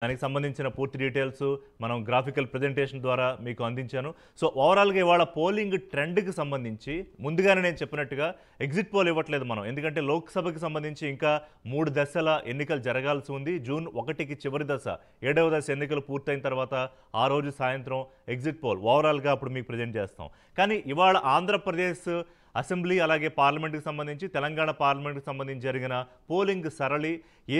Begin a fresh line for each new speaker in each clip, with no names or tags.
దానికి సంబంధించిన పూర్తి డీటెయిల్స్ మనం గ్రాఫికల్ ప్రెజెంటేషన్ ద్వారా మీకు అందించాను. సో ఓవరాల్గా ఇవాళ పోలింగ్ ట్రెండ్కి సంబంధించి ముందుగానే నేను చెప్పినట్టుగా ఎగ్జిట్ పోల్ ఇవ్వట్లేదు మనం. ఎందుకంటే లోక్సభకి సంబంధించి ఇంకా 3 దశల ఎన్నికలు జరగాల్సి ఉంది. జూన్ 1కి చివరి దశ, 7వ దశ ఎన్నికలు పూర్తయిన తర్వాత ఆ రోజు సాయంత్రం ఎగ్జిట్ పోల్ ఓవరాల్గా అప్పుడు మీకు ప్రజెంట్ చేస్తాం. కానీ ఇవాళ ఆంధ్రప్రదేశ్ అసెంబ్లీ అలాగే పార్లమెంట్కి సంబంధించి, తెలంగాణ పార్లమెంట్కి సంబంధించి జరిగిన పోలింగ్ సరళి, ఏ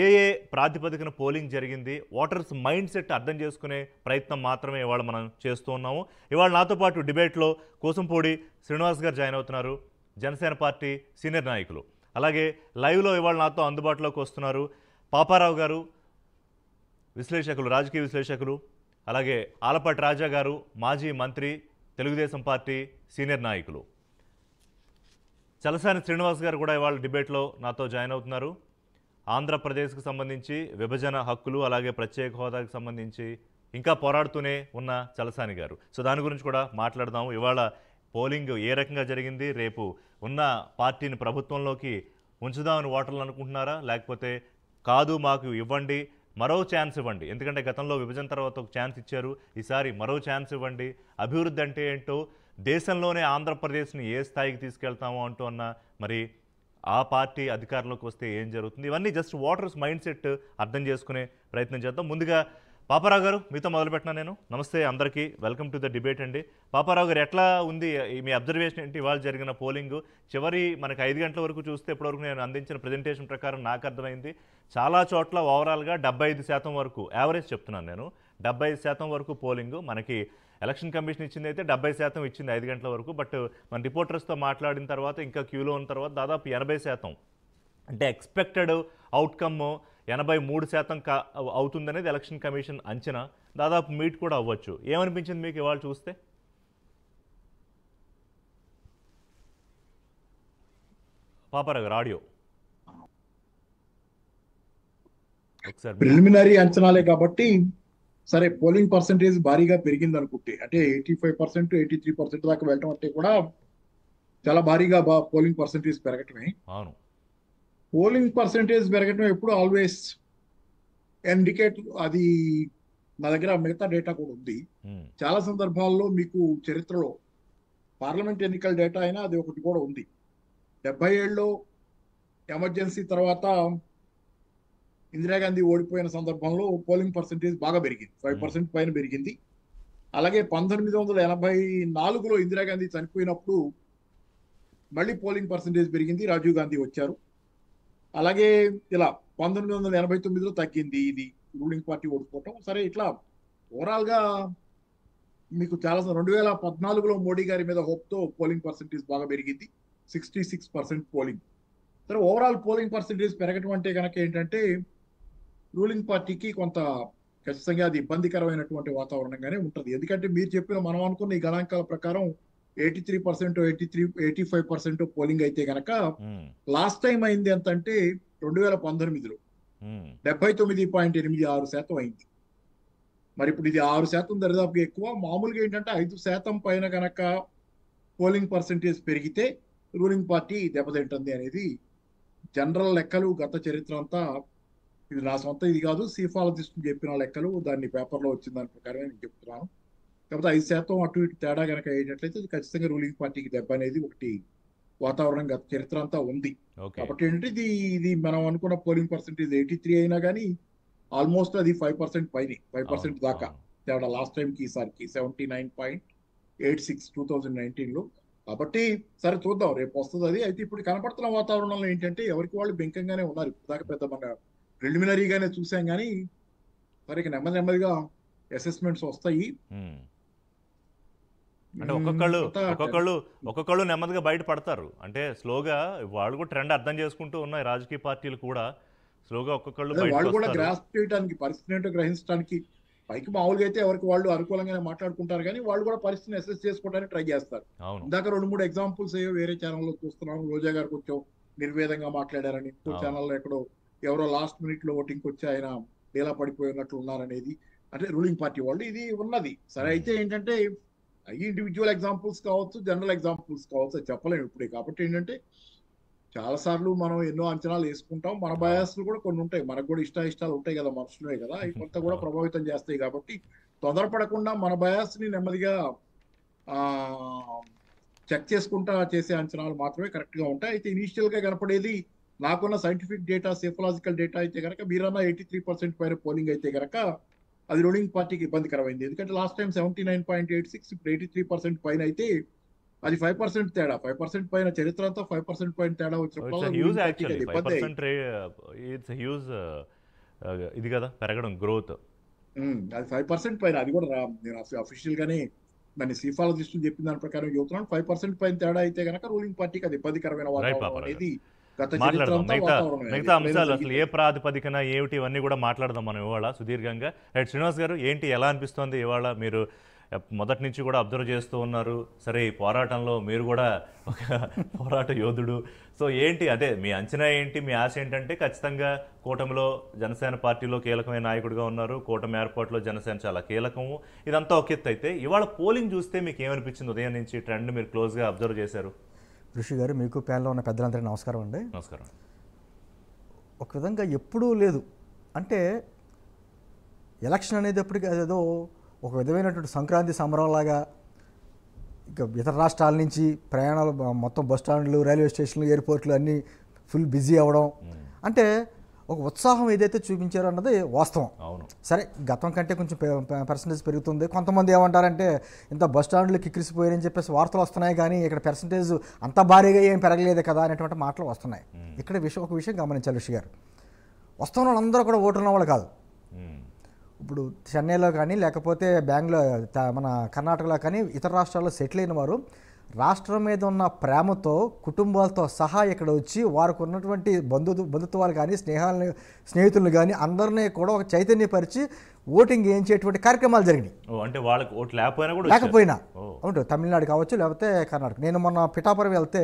ప్రాతిపదికన పోలింగ్ జరిగింది, ఓటర్స్ మైండ్ సెట్ అర్థం చేసుకునే ప్రయత్నం మాత్రమే ఇవాళ మనం చేస్తూ ఉన్నాము. ఇవాళ నాతో పాటు డిబేట్లో కోసంపూడి శ్రీనివాస్ గారు జాయిన్ అవుతున్నారు, జనసేన పార్టీ సీనియర్ నాయకులు. అలాగే లైవ్లో ఇవాళ నాతో అందుబాటులోకి వస్తున్నారు పాపారావు గారు, విశ్లేషకులు, రాజకీయ విశ్లేషకులు. అలాగే ఆలపాటి రాజా గారు, మాజీ మంత్రి, తెలుగుదేశం పార్టీ సీనియర్ నాయకులు. చలసాని శ్రీనివాస్ గారు కూడా ఇవాళ డిబేట్లో నాతో జాయిన్ అవుతున్నారు. ఆంధ్రప్రదేశ్కి సంబంధించి విభజన హక్కులు అలాగే ప్రత్యేక హోదాకి సంబంధించి ఇంకా పోరాడుతూనే ఉన్న చలసాని గారు. సో దాని గురించి కూడా మాట్లాడదాము. ఇవాళ పోలింగ్ ఏ రకంగా జరిగింది, రేపు ఉన్న పార్టీని ప్రభుత్వంలోకి ఉంచుదామని ఓటర్లు అనుకుంటున్నారా, లేకపోతే కాదు మాకు ఇవ్వండి, మరో ఛాన్స్ ఇవ్వండి, ఎందుకంటే గతంలో విభజన తర్వాత ఒక ఛాన్స్ ఇచ్చారు, ఈసారి మరో ఛాన్స్ ఇవ్వండి, అభివృద్ధి అంటే ఏంటో, దేశంలోనే ఆంధ్రప్రదేశ్ని ఏ స్థాయికి తీసుకెళ్తామో అంటూ అన్న మరి ఆ పార్టీ అధికారంలోకి వస్తే ఏం జరుగుతుంది, ఇవన్నీ జస్ట్ ఓటర్స్ మైండ్ సెట్ అర్థం చేసుకునే ప్రయత్నం చేద్దాం. ముందుగా పాపారావు గారు మీతో మొదలుపెట్టినా నేను. నమస్తే అందరికీ, వెల్కమ్ టు ద డిబేట్ అండి. పాపారావు గారు, ఎట్లా ఉంది మీ అబ్జర్వేషన్ ఏంటి ఇవాళ జరిగిన పోలింగ్? చివరి మనకి 5 గంటల వరకు చూస్తే ఇప్పటివరకు నేను అందించిన ప్రజెంటేషన్ ప్రకారం నాకు అర్థమైంది, చాలా చోట్ల ఓవరాల్గా 75% వరకు, యావరేజ్ చెప్తున్నాను నేను, 75% వరకు పోలింగ్ మనకి ఎలక్షన్ కమిషన్ ఇచ్చింది అయితే 70% ఇచ్చింది 5 గంటల వరకు. బట్ మన రిపోర్టర్స్తో మాట్లాడిన తర్వాత, ఇంకా క్యూలో ఉన్న తర్వాత దాదాపు 80%, అంటే ఎక్స్పెక్టెడ్ అవుట్కమ్ 83% అవుతుందనేది ఎలక్షన్ కమిషన్ అంచనా. దాదాపు మీట్ కూడా అవ్వచ్చు. ఏమనిపించింది మీకు ఇవాళ చూస్తే? పాపారావు గారు ఆడియో ఒకసారి.
ప్రిలిమినరీ అంచనాలే కాబట్టి సరే, పోలింగ్ పర్సంటేజ్ భారీగా పెరిగింది అనుకుంటే, అంటే 85%, 83% దాకా వెళ్ళటం అంటే కూడా చాలా భారీగా పోలింగ్ పర్సంటేజ్ పెరగటమే.
అవును,
పోలింగ్ పర్సంటేజ్ పెరగటం ఎప్పుడు ఆల్వేస్ ఇండికేట్, అది నా దగ్గర మిగతా డేటా కూడా ఉంది. చాలా సందర్భాల్లో మీకు చరిత్రలో పార్లమెంట్ ఎన్నికల డేటా అయినా అది ఒకటి కూడా ఉంది. 77లో ఎమర్జెన్సీ తర్వాత ఇందిరాగాంధీ ఓడిపోయిన సందర్భంలో పోలింగ్ పర్సంటేజ్ బాగా పెరిగింది, 5% పైన పెరిగింది. అలాగే 1984లో ఇందిరాగాంధీ చనిపోయినప్పుడు మళ్ళీ పోలింగ్ పర్సంటేజ్ పెరిగింది, రాజీవ్ గాంధీ వచ్చారు. అలాగే ఇలా 1989లో తగ్గింది, ఇది రూలింగ్ పార్టీ ఓడిపోవటం. సరే, ఇట్లా ఓవరాల్ గా మీకు చాలా 2014లో మోడీ గారి మీద హోప్తో పోలింగ్ పర్సంటేజ్ బాగా పెరిగింది, 66% పోలింగ్. సరే, ఓవరాల్ పోలింగ్ పర్సంటేజ్ పెరగటం అంటే కనుక ఏంటంటే రూలింగ్ పార్టీకి కొంత ఖచ్చితంగా అది ఇబ్బందికరమైనటువంటి వాతావరణంగానే ఉంటుంది. ఎందుకంటే మీరు చెప్పిన, మనం అనుకున్న ఈ గణాంకాల ప్రకారం 83%, 85% పోలింగ్ అయితే కనుక లాస్ట్ టైం అయింది ఎంతంటే 2019లో 79.86% అయింది. మరి ఇప్పుడు ఇది 6% దరిదాపు ఎక్కువ. మామూలుగా ఏంటంటే 5% పైన కనుక పోలింగ్ పర్సంటేజ్ పెరిగితే రూలింగ్ పార్టీ దెబ్బతింటుంది అనేది జనరల్ లెక్కలు. గత చరిత్ర అంతా, ఇది నా సొంత ఇది కాదు, సీఫాలజిస్ట్ చెప్పిన లెక్కలు, దాన్ని పేపర్లో వచ్చిన దాని ప్రకారమే నేను చెప్తున్నాను. కాకపోతే 5% అటు ఇటు తేడా కనుక అయ్యేటట్లయితే అది ఖచ్చితంగా రూలింగ్ పార్టీకి దెబ్బ అనేది ఒకటి వాతావరణం గత చరిత్ర అంతా ఉంది. కాబట్టి ఏంటంటే ఇది మనం అనుకున్న పోలింగ్ పర్సంటేజ్ 83 అయినా కానీ ఆల్మోస్ట్ అది 5% పైన, 5% దాకా తేడా లాస్ట్ టైంకి ఈసారికి 79.86 2019లో. కాబట్టి సరే, చూద్దాం రేపు వస్తుంది అది. అయితే ఇప్పుడు కనపడుతున్న వాతావరణంలో ఏంటంటే ఎవరికి వాళ్ళు బెంకంగానే ఉన్నారు. ఇప్పుడు దాకా పెద్ద మన ప్రిలిమినరీగానే చూసాం కానీ సరే నెమ్మది నెమ్మదిగా అసెస్మెంట్స్ వస్తాయి.
అంటే ఒక్కొక్కళ్ళు నెమ్మదిగా బయట పడతారు. అంటే స్లోగా వాళ్ళు కూడా ట్రెండ్ అర్థం చేసుకుంటూ ఉన్నాయి. రాజకీయ పార్టీలు కూడా స్లోగా
వాళ్ళు కూడా గ్రాస్ప్ చేయడానికి, పరిస్థితి ఏంటో గ్రహించడానికి, పైకి మామూలుగా అయితే ఎవరికి వాళ్ళు అనుకూలంగానే మాట్లాడుకుంటారు కానీ వాళ్ళు కూడా పరిస్థితిని అసెస్ చేసుకోవడానికి ట్రై చేస్తారు. ఇందాక 2-3 ఎగ్జాంపుల్స్ వేరే ఛానల్లో చూస్తున్నాం. రోజా గారు కొంచెం నిర్వేదంగా మాట్లాడారని, ఇంకో ఛానల్లో ఎక్కడో ఎవరో లాస్ట్ మినిట్ లో ఓటింగ్ వచ్చి ఆయన డేలా పడిపోయినట్లు ఉన్నారనేది, అంటే రూలింగ్ పార్టీ వాళ్ళు ఇది ఉన్నది. సరే, అయితే ఏంటంటే ఇండివిజువల్ ఎగ్జాంపుల్స్ కావచ్చు, జనరల్ ఎగ్జాంపుల్స్ కావచ్చు, అది చెప్పలేము ఇప్పుడే. కాబట్టి ఏంటంటే చాలా సార్లు మనం ఎన్నో అంచనాలు వేసుకుంటాం. మన బయాస్లు కూడా కొన్ని ఉంటాయి. మనకు కూడా ఇష్టాలు ఉంటాయి కదా, మనుషులే కదా, అవి కొంత కూడా
అవును.
ప్రభావితం చేస్తాయి. కాబట్టి తొందరపడకుండా మన బయాస్ ని నెమ్మదిగా ఆ చెక్ చేసుకుంటా చేసే అంచనాలు మాత్రమే కరెక్ట్ గా ఉంటాయి. అయితే ఇనీషియల్ గా కనపడేది నాకున్న సైంటిఫిక్ డేటా, సేఫలాజికల్ డేటా అయితే కనుక మీరన్న 83% పైన పోలింగ్ అయితే కనుక అది రూలింగ్ పార్టీకి ఇబ్బందికరమైంది. ఎందుకంటే లాస్ట్ టైం 79.86, ఇప్పుడు 83% పైన అయితే అది 5% తేడా. 5% పైన చరిత్ర అంతా 5% పైన తేడా
ఇట్స్
వచ్చినప్పుడు
హ్యూజ్
రూలింగ్ పార్టీకి
యాక్చువల్లీ
అది ఇబ్బంది అయింది.
5% ఇట్స్ హ్యూజ్ ఇది కదా పెరగడం గ్రోత్.
అది 5% పైన, అది కూడా నేను అఫీషియల్ గానే దాన్ని సీఫాలజిస్టులు చెప్పిన దాని ప్రకారం చెబుతున్నాను. 5% పైన తేడా అయితే కనుక రూలింగ్ పార్టీకి అది ఇబ్బందికరమైన
రైట్
వాతావరణం
పాపారావు గారు,
అనేది గత చరిత్ర
మాట్లాడదాం
అంతా
మిగతా
వాతావరణం అది
మిగతా
ఎప్పుడైనా
అంశాలు అసలు ఏ
జరిగింది.
ప్రాతిపదికన ఏమిటి ఇవన్నీ కూడా మాట్లాడదాం మనం ఇవాళ సుదీర్ఘంగా. రైట్ శ్రీనివాస్ గారు, ఏంటి ఎలా అనిపిస్తోంది ఇవాళ? మీరు మొదటి నుంచి కూడా అబ్జర్వ్ చేస్తూ ఉన్నారు. సరే, ఈ పోరాటంలో మీరు కూడా ఒక పోరాట యోధుడు. సో ఏంటి, అదే మీ అంచనా ఏంటి, మీ ఆశ ఏంటంటే ఖచ్చితంగా కూటమిలో జనసేన పార్టీలో కీలకమైన నాయకుడిగా ఉన్నారు. కూటమి ఏర్పాటులో జనసేన చాలా కీలకము. ఇదంతా ఒక ఎత్తు అయితే ఇవాళ పోలింగ్ చూస్తే మీకు ఏమనిపించింది? ఉదయం నుంచి ట్రెండ్ మీరు క్లోజ్గా అబ్జర్వ్ చేశారు.
ఋషి గారు, మీకు ప్యాన్లో ఉన్న పెద్దలందరికీ నమస్కారం అండి.
నమస్కారం.
ఒక విధంగా ఎప్పుడూ లేదు అంటే ఎలక్షన్ అనేది ఎప్పటికీ అదేదో ఒక విధమైనటువంటి సంక్రాంతి సంబరంలాగా ఇక ఇతర రాష్ట్రాల నుంచి ప్రయాణాలు మొత్తం బస్ స్టాండ్లు, రైల్వే స్టేషన్లు, ఎయిర్పోర్ట్లు అన్నీ ఫుల్ బిజీ అవ్వడం, అంటే ఒక ఉత్సాహం ఏదైతే చూపించారో అన్నది వాస్తవం.
అవును,
సరే, గతం కంటే కొంచెం పర్సంటేజ్ పెరుగుతుంది. కొంతమంది ఏమంటారంటే ఇంత బస్ స్టాండ్లు కిక్కిరిసిపోయారని చెప్పేసి వార్తలు వస్తున్నాయి, కానీ ఇక్కడ పర్సంటేజ్ అంత భారీగా ఏం పెరగలేదు కదా అనేటువంటి మాటలు వస్తున్నాయి. ఇక్కడ ఒక విషయం గమనించాలి ఋషి గారు, వస్తున్న వాళ్ళందరూ కూడా ఓటు ఉన్న వాళ్ళు కాదు. ఇప్పుడు చెన్నైలో కానీ లేకపోతే బెంగళూరు, మన కర్ణాటకలో కానీ ఇతర రాష్ట్రాల్లో సెటిల్ అయిన వారు రాష్ట్రం మీద ఉన్న ప్రేమతో కుటుంబాలతో సహా ఇక్కడ వచ్చి వారికి ఉన్నటువంటి బంధుత్వాలు కానీ స్నేహితులను కానీ అందరినీ కూడా ఒక చైతన్యపరిచి ఓటింగ్ వేయించేటువంటి కార్యక్రమాలు జరిగినాయి.
అంటే వాళ్ళకి ఓట్లు
లేకపోయినా అవును, తమిళనాడు కావచ్చు లేకపోతే కర్ణాటక. నేను మొన్న పిఠాపురం వెళ్తే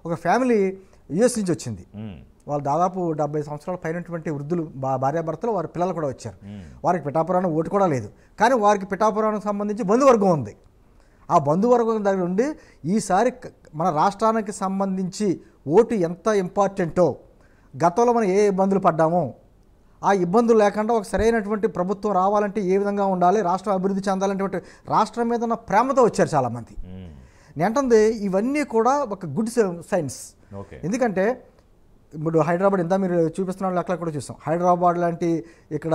ఒక ఫ్యామిలీ యుఎస్ నుంచి వచ్చింది. వాళ్ళు దాదాపు 70 సంవత్సరాల పైనటువంటి వృద్ధులు, భార్యాభర్తలు, వారి పిల్లలు కూడా వచ్చారు. వారికి పిఠాపురానికి ఓటు కూడా లేదు, కానీ వారికి పిఠాపురానికి సంబంధించి బంధువర్గం ఉంది. ఆ బంధువర్గం దగ్గర ఉండి ఈసారి మన రాష్ట్రానికి సంబంధించి ఓటు ఎంత ఇంపార్టెంటో, గతంలో మనం ఏ ఇబ్బందులు పడ్డామో ఆ ఇబ్బందులు లేకుండా ఒక సరైనటువంటి ప్రభుత్వం రావాలంటే ఏ విధంగా ఉండాలి, రాష్ట్రం అభివృద్ధి చెందాలంటే రాష్ట్రం మీద ఉన్న ప్రేమతో వచ్చారు చాలామంది. నేనంటుంది ఇవన్నీ కూడా ఒక గుడ్ సైన్స్. ఎందుకంటే ఇప్పుడు హైదరాబాద్ ఇంత మీరు చూపిస్తున్న లెక్కలు కూడా చూసాం. హైదరాబాద్ లాంటి ఇక్కడ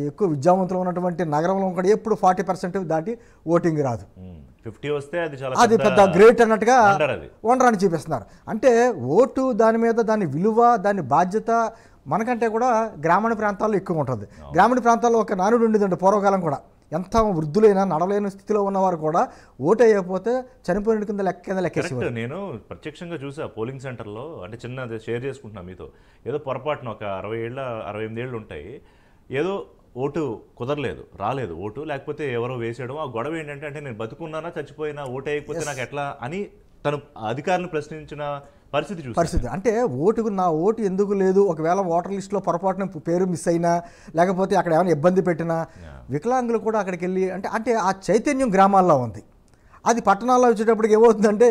ఎక్కువ విద్యావంతులు ఉన్నటువంటి నగరంలో కూడా ఎప్పుడు 40% దాటి ఓటింగ్ రాదు.
50 వస్తే
అది పెద్ద గ్రేట్ అన్నట్టుగా వండర్ అని చూపిస్తున్నారు. అంటే ఓటు దాని మీద దాని విలువ, దాని బాధ్యత మనకంటే కూడా గ్రామీణ ప్రాంతాల్లో ఎక్కువ ఉంటుంది. గ్రామీణ ప్రాంతాల్లో ఒక నానుడు ఉండేదండి పూర్వకాలం కూడా, ఎంత వృద్ధులైనా నడలేని స్థితిలో ఉన్నవారు కూడా ఓటు వేయకపోతే చనిపోయిన కింద లెక్కేసేవారు.
నేను ప్రత్యక్షంగా చూసా పోలింగ్ సెంటర్లో. అంటే చిన్న షేర్ చేసుకుంటున్నా మీతో. ఏదో పొరపాటున ఒక 68 ఏళ్ళు ఉంటాయి, ఏదో ఓటు కుదరలేదు, రాలేదు ఓటు, లేకపోతే ఎవరో వేసేయడం. ఆ గొడవ ఏంటంటే, అంటే నేను బతుకున్నానా చచ్చిపోయినా ఓటు వేయకపోతే నాకు ఎట్లా అని తను అధికారులను ప్రశ్నించిన పరిస్థితి.
అంటే నా ఓటు ఎందుకు లేదు, ఒకవేళ ఓటర్ లిస్టులో పొరపాటున పేరు మిస్ అయినా లేకపోతే అక్కడ ఏమైనా ఇబ్బంది పెట్టినా వికలాంగులు కూడా అక్కడికి వెళ్ళి అంటే ఆ చైతన్యం గ్రామాల్లో ఉంది. అది పట్టణాల్లో వచ్చేటప్పటికి ఏమవుతుందంటే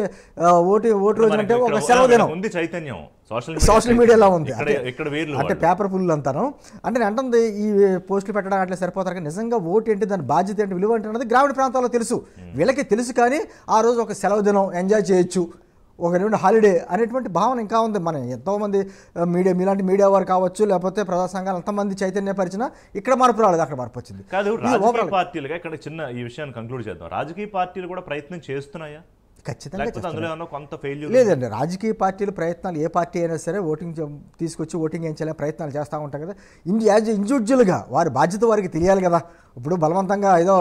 ఓటు రోజు అంటే ఒక సెలవు దినం
ఉంది, చైతన్యం
సోషల్ మీడియాలో ఉంది.
అంటే
పేపర్ పుల్లు అంటాను. అంటే నేను అంటుంది ఈ పోస్టులు పెట్టడం అట్లా సరిపోతారు, కానీ నిజంగా ఓటు ఏంటి, దాని బాధ్యత ఏంటి, విలువ ఏంటి అన్నది గ్రామీణ ప్రాంతాల్లో తెలుసు. వీళ్ళకి తెలుసు, కానీ ఆ రోజు ఒక సెలవు దినం ఎంజాయ్ చేయొచ్చు, ఒక 2 హాలిడే అనేటువంటి భావన ఇంకా ఉంది. మనం ఎంతోమంది మీలాంటి మీడియా వారు కావచ్చు లేకపోతే ప్రజా సంఘాలు ఎంతమంది చైతన్యపరిచినా ఇక్కడ మార్పు రాలేదు, అక్కడ మార్పు వచ్చింది.
కాదు, రాజకీయ పార్టీలుగా ఇక్కడ చిన్న ఈ విషయాన్ని కంక్లూడ్ చేద్దాం. రాజకీయ పార్టీలు కూడా ప్రయత్నం చేస్తున్నాయా?
ఖచ్చితంగా లేదండి. రాజకీయ పార్టీలు ప్రయత్నాలు, ఏ పార్టీ అయినా సరే తీసుకొచ్చి ఓటింగ్ వేయించాలని ప్రయత్నాలు చేస్తూ ఉంటాయి కదా. ఇండివిజువల్గా వారి బాధ్యత వారికి తెలియాలి కదా. ఇప్పుడు బలవంతంగా ఏదో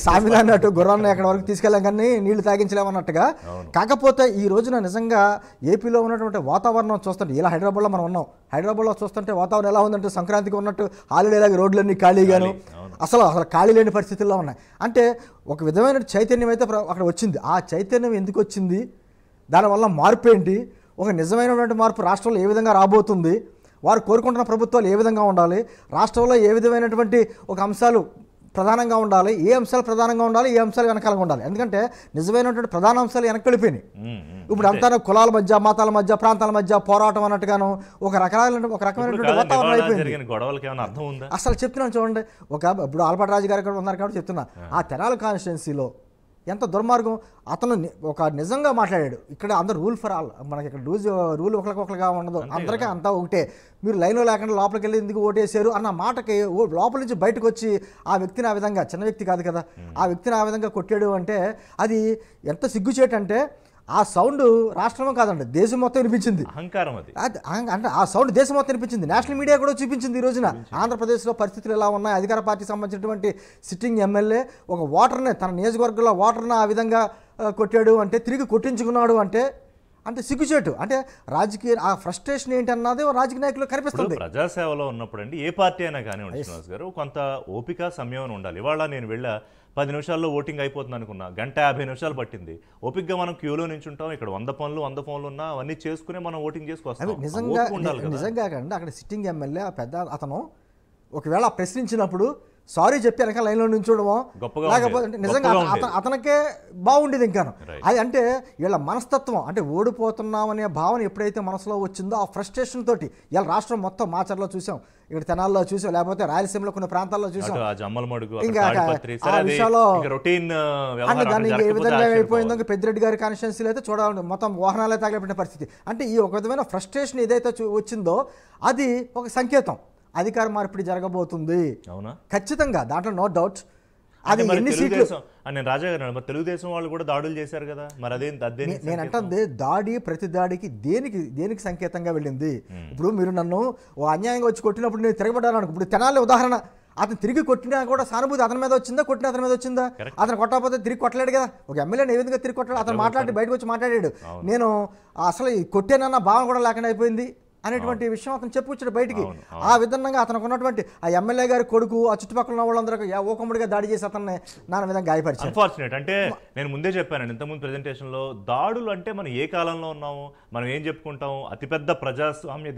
సామిలా అన్నట్టు గుర్రాన్ని ఎక్కడ వరకు తీసుకెళ్ళాం కానీ నీళ్లు తాగించలేమన్నట్టుగా. కాకపోతే ఈ రోజున నిజంగా ఏపీలో ఉన్నటువంటి వాతావరణం చూస్తుంటే, ఇలా హైదరాబాద్లో మనం ఉన్నాం, హైదరాబాద్లో చూస్తుంటే వాతావరణం ఎలా ఉందంటే సంక్రాంతికి ఉన్నట్టు హాలిడేలాగా రోడ్లన్నీ ఖాళీగాను, అసలు ఖాళీ లేని పరిస్థితుల్లో ఉన్నాయి. అంటే ఒక విధమైన చైతన్యం అయితే అక్కడ వచ్చింది. ఆ చైతన్యం ఎందుకు వచ్చింది, దానివల్ల మార్పు ఏంటి, ఒక నిజమైనటువంటి మార్పు రాష్ట్రంలో ఏ విధంగా రాబోతుంది, వారు కోరుకుంటున్న ప్రభుత్వాలు ఏ విధంగా ఉండాలి, రాష్ట్రంలో ఏ విధమైనటువంటి ఒక అంశాలు ప్రధానంగా ఉండాలి, ఏ అంశాలు ప్రధానంగా ఉండాలి, ఏ అంశాలు వెనకాలంగా ఉండాలి. ఎందుకంటే నిజమైనటువంటి ప్రధాన అంశాలు వెనక్కి వెళ్ళిపోయినాయి. ఇప్పుడు అంతా కులాల మధ్య, మతాల మధ్య, ప్రాంతాల మధ్య పోరాటం అన్నట్టుగాను ఒక రకమైనటువంటి వాతావరణం అయిపోయింది.
గొడవలకి ఏమైనా అర్థం ఉందా?
అసలు చెప్తున్నాను చూడండి, ఇప్పుడు ఆల్బర్ట్ రాజు గారు కూడా ఉన్నారు కాబట్టి చెప్తున్నా, ఆ తెనాలి కాన్స్టిట్యున్సీలో ఎంత దుర్మార్గం. అతను నిజంగా మాట్లాడాడు, ఇక్కడ అందరూ రూల్ ఫర్ ఆల్, మనకి ఇక్కడ రూల్ ఒకరికొకరుగా ఉండదు, అందరికీ అంతా ఒకటే, మీరు లైన్లో లేకుండా లోపలికి వెళ్ళి ఎందుకు ఓటేసారు అన్న మాటకి లోపల నుంచి బయటకు వచ్చి ఆ వ్యక్తిని ఆ విధంగా, చిన్న వ్యక్తి కాదు కదా, ఆ వ్యక్తిని ఆ విధంగా కొట్టాడు అంటే అది ఎంత సిగ్గుచేటంటే ఆ సౌండ్ రాష్ట్రమే కాదండి, దేశం మొత్తం వినిపించింది.
అహంకారం అది.
అంటే ఆ సౌండ్ దేశం మొత్తం వినిపించింది, నేషనల్ మీడియా కూడా చూపించింది. ఈ రోజున ఆంధ్రప్రదేశ్లో పరిస్థితులు ఎలా ఉన్నాయి, అధికార పార్టీకి సంబంధించినటువంటి సిట్టింగ్ ఎమ్మెల్యే ఒక ఓటర్ని, తన నియోజకవర్గంలో ఓటర్ని ఆ విధంగా కొట్టాడు అంటే, తిరిగి కొట్టించుకున్నాడు అంటే సిగ్గుచేటు. అంటే రాజకీయ ఆ ఫ్రస్ట్రేషన్ ఏంటి అన్నది రాజకీయ నాయకులు కనిపిస్తుంది.
ప్రజాసేవలో ఉన్నప్పుడు అండి ఏ పార్టీ అయినా కానివ్వండి శ్రీనివాస్ గారు, కొంత ఓపిక సమయం ఉండాలి. ఇవాళ నేను వెళ్ళా 10 నిమిషాల్లో ఓటింగ్ అయిపోతుంది అనుకున్నా, 1:50 నిమిషాలు పట్టింది. ఓపికగా మనం క్యూలో నుంచి ఉంటాం, ఇక్కడ 100 ఫోన్లు ఉన్నా అవన్నీ చేసుకునే మనం ఓటింగ్ చేసుకొస్తాం.
నిజంగా కండి అక్కడ సిట్టింగ్ ఎమ్మెల్యే పెద్ద అతను ఒకవేళ ప్రశ్నించినప్పుడు సారీ చెప్పి వెనక లైన్లో నుంచోడమో, లేకపోతే నిజంగా అతనికే బాగుండేది ఇంకాను. అది అంటే వీళ్ళ మనస్తత్వం, అంటే ఓడిపోతున్నామనే భావన ఎప్పుడైతే మనసులో వచ్చిందో ఆ ఫ్రస్ట్రేషన్ తోటి ఇలా రాష్ట్రం మొత్తం మాచర్లో చూసాం, ఇక్కడ తెనాల్లో చూసాం, లేకపోతే రాయలసీమలో కొన్ని ప్రాంతాల్లో చూసాం. ఇంకా ఆ విషయాల్లో దాన్ని ఏ విధంగా అయిపోయిందో పెద్దిరెడ్డి గారి కాన్స్టిట్యున్సీలో అయితే చూడాలి, మొత్తం వాహనాలే తగలబెట్టిన పరిస్థితి. అంటే ఈ ఒక విధమైన ఫ్రస్ట్రేషన్ ఏదైతే వచ్చిందో అది ఒక సంకేతం, అధికార మార్పిడి జరగబోతుంది.
అవునా?
ఖచ్చితంగా, దాంట్లో నో డౌట్. అది ఎన్ని సీట్లు
నేను రాజా గారు, తెలుగుదేశం వాళ్ళు కూడా దాడులు చేశారు కదా, మరి అదే
నేను అంటుంది దాడి, ప్రతి దాడికి దేనికి సంకేతంగా వెళ్ళింది. ఇప్పుడు మీరు నన్ను అన్యాయంగా వచ్చి కొట్టినప్పుడు నేను తిరగబడ్డాను అనుకో, ఇప్పుడు తెనాలి ఉదాహరణ, అతను తిరిగి కొట్టినా కూడా సానుభూతి అతని మీద వచ్చిందా, కొట్టిన అతని మీద వచ్చిందా? అతను కొట్టకపోతే తిరిగి కొట్టలేడు కదా. ఒక ఎమ్మెల్యేని ఏ విధంగా తిరిగి కొట్టాడు, అతను మాట్లాడి బయటకు వచ్చి మాట్లాడాడు, నేను అసలు కొట్టానన్న భావన కూడా లేకుండా అయిపోయింది అనేటువంటి విషయం అతను చెప్పుకొచ్చాడు బయటికి. ఆ విధంగా అతనికి ఉన్నటువంటి ఆ ఎమ్మెల్యే గారి కొడుకు, ఆ చుట్టుపక్కల ఉన్న వాళ్ళందరూ ఓకముడిగా దాడి చేసి అతన్ని నాన్న విధంగా గాయపరిచారు.
అన్ఫార్చునేట్. అంటే నేను ముందే చెప్పాను ఇంతకుముందు ప్రెజెంటేషన్లో, దాడులు అంటే మనం ఏ కాలంలో ఉన్నాము, మనం ఏం చెప్పుకుంటాము, అతిపెద్ద ప్రజాస్వామ్య